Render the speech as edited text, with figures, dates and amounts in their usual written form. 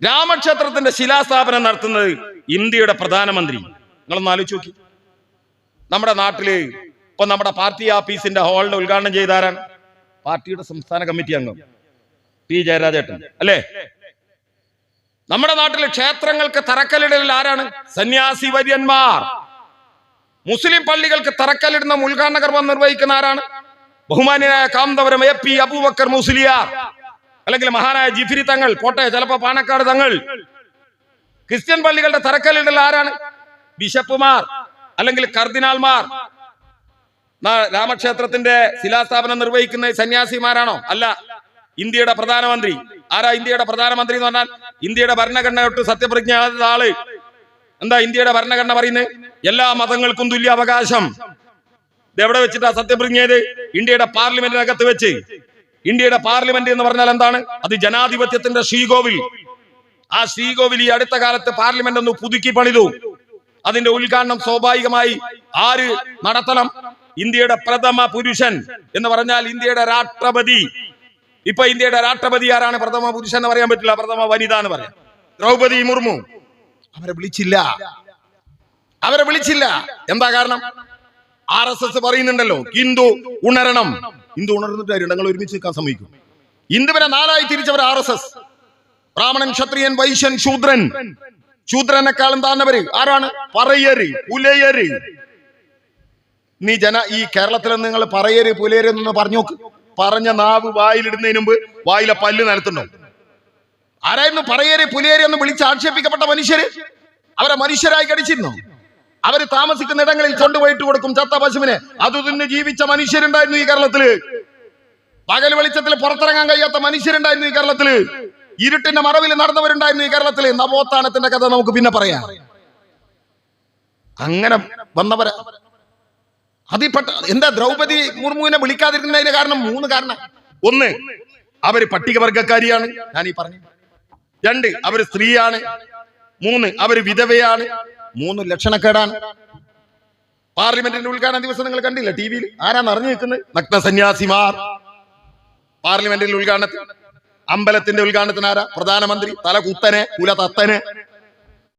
രാമക്ഷേത്രത്തിന്റെ ശിലാസ്ഥാപനം നടത്തുന്നത് ഇന്ത്യയുടെ പ്രധാനമന്ത്രി. നിങ്ങളൊന്ന് ആലോചിച്ച് നോക്കി. നമ്മുടെ നാട്ടില് ഇപ്പൊ നമ്മുടെ പാർട്ടി ഓഫീസിന്റെ ഹാളിന്റെ ഉദ്ഘാടനം ചെയ്താരാണ്? പാർട്ടിയുടെ സംസ്ഥാന കമ്മിറ്റി അംഗം പി ജയരാജേട്ടൻ അല്ലേ? നമ്മുടെ നാട്ടിലെ ക്ഷേത്രങ്ങൾക്ക് തറക്കല്ലിടൽ ആരാണ്? സന്യാസി വര്യന്മാർ. മുസ്ലിം പള്ളികൾക്ക് തറക്കല്ലിടുന്ന ഉദ്ഘാടന കർമ്മം നിർവഹിക്കുന്ന ആരാണ്? ബഹുമാന്യനായ കാന്തപുരം AP അബൂബക്കർ മുസ്ലിയാർ, അല്ലെങ്കിൽ മഹാനായ ജിഫിരി തങ്ങൾ, പോട്ടെ ചിലപ്പോ പാണക്കാട് തങ്ങൾ. ക്രിസ്ത്യൻ പള്ളികളുടെ തറക്കല്ലിടൽ ആരാണ്? ബിഷപ്പുമാർ അല്ലെങ്കിൽ കർദിനാൾമാർ. രാമക്ഷേത്രത്തിന്റെ ശിലാസ്ഥാപനം നിർവഹിക്കുന്ന സന്യാസിമാരാണോ? അല്ല, ഇന്ത്യയുടെ പ്രധാനമന്ത്രി. ആരാ ഇന്ത്യയുടെ പ്രധാനമന്ത്രി എന്ന് പറഞ്ഞാൽ? ഇന്ത്യയുടെ ഭരണഘടന തൊട്ട് സത്യപ്രതിജ്ഞ ആള്. എന്താ ഇന്ത്യയുടെ ഭരണഘടന പറയുന്നത്? എല്ലാ മതങ്ങൾക്കും തുല്യ അവകാശം. ഇതെവിടെ വെച്ചിട്ടാ സത്യപ്രതിജ്ഞ ചെയ്ത്? ഇന്ത്യയുടെ പാർലമെന്റിനകത്ത് വെച്ച്. ഇന്ത്യയുടെ പാർലമെന്റ് എന്ന് പറഞ്ഞാൽ എന്താണ്? അത് ജനാധിപത്യത്തിന്റെ ശ്രീകോവിൽ. ആ ശ്രീകോവിൽ ഈ അടുത്ത കാലത്ത് പാർലമെന്റ് ഒന്ന് പുതുക്കി പണിതു. അതിന്റെ ഉദ്ഘാടനം സ്വാഭാവികമായി ആര് നടത്തണം? ഇന്ത്യയുടെ പ്രഥമ പുരുഷൻ എന്ന് പറഞ്ഞാൽ ഇന്ത്യയുടെ രാഷ്ട്രപതി. ഇപ്പൊ ഇന്ത്യയുടെ രാഷ്ട്രപതി ആരാണ്? പ്രഥമ പുരുഷൻ എന്ന് പറയാൻ പറ്റില്ല, പ്രഥമ വനിത എന്ന് പറയാം. ദ്രൗപദി മുർമു. അവരെ വിളിച്ചില്ല. എന്താ കാരണം? RSS പറയുന്നുണ്ടല്ലോ, ഹിന്ദു ഉണരണം. ഹിന്ദു ഉണർന്നിട്ട് ഞങ്ങൾ ഒരുമിച്ച് നിൽക്കാൻ സമ്മതിക്കും? ഹിന്ദുവിനെ 4ആയി തിരിച്ചവർ RSS. ബ്രാഹ്മണൻ, ക്ഷത്രിയൻ, വൈശ്യൻ, ശൂദ്രൻ. ശൂദ്രനെക്കാളും താഴ്ന്നവര് ആരാണ്? പറയര്, പുലയര്. ഈ കേരളത്തിൽ നിങ്ങൾ പറയര് പുലയര് എന്ന് പറഞ്ഞു നോക്ക്. പറഞ്ഞ നാവ് വായിലിടുന്നതിന് മുമ്പ് വായിലെ പല്ല് നിലത്തുണ്ടോ? ആരായിരുന്നു പറയര് പുലയര് എന്ന് വിളിച്ച് ആക്ഷേപിക്കപ്പെട്ട മനുഷ്യര്? അവരെ മനുഷ്യരായി കടിച്ചിരുന്നോ? അവര് താമസിക്കുന്ന ഇടങ്ങളിൽ കൊണ്ടുപോയിട്ട് കൊടുക്കും ചത്ത പശുവിനെ. അത് തിന്ന് ജീവിച്ച മനുഷ്യരുണ്ടായിരുന്നു ഈ കേരളത്തില്. പകൽ വെളിച്ചത്തിൽ പുറത്തിറങ്ങാൻ കഴിയാത്ത മനുഷ്യരുണ്ടായിരുന്നു ഈ കേരളത്തില്. ഇരുട്ടിന്റെ മറവിൽ നടന്നവരുണ്ടായിരുന്നു ഈ കേരളത്തില്. നവോത്ഥാനത്തിന്റെ കഥ നമുക്ക് പിന്നെ പറയാം. അങ്ങനെ വന്നവരെ അതിൽപ്പെട്ട എന്താ ദ്രൗപദി മുർമുവിനെ വിളിക്കാതിരുന്നതിന് കാരണം 3 കാരണം. 1, അവര് പട്ടികവർഗക്കാരിയാണ്, ഞാൻ ഈ പറഞ്ഞു. 2, അവര് സ്ത്രീയാണ്. 3, അവര് വിധവയാണ്. 3 ലക്ഷണക്കേടാണ്. പാർലമെന്റിന്റെ ഉദ്ഘാടന ദിവസം നിങ്ങൾ കണ്ടില്ല TV-യിൽ? ആരാന്ന് അറിഞ്ഞു നിൽക്കുന്നത്? നഗ്ന സന്യാസിമാർ. പാർലമെന്റിന്റെ ഉദ്ഘാടനത്തിൽ, അമ്പലത്തിന്റെ ഉദ്ഘാടനത്തിന് ആരാ? പ്രധാനമന്ത്രി. തല കുത്തനെ, കുല തത്തന്.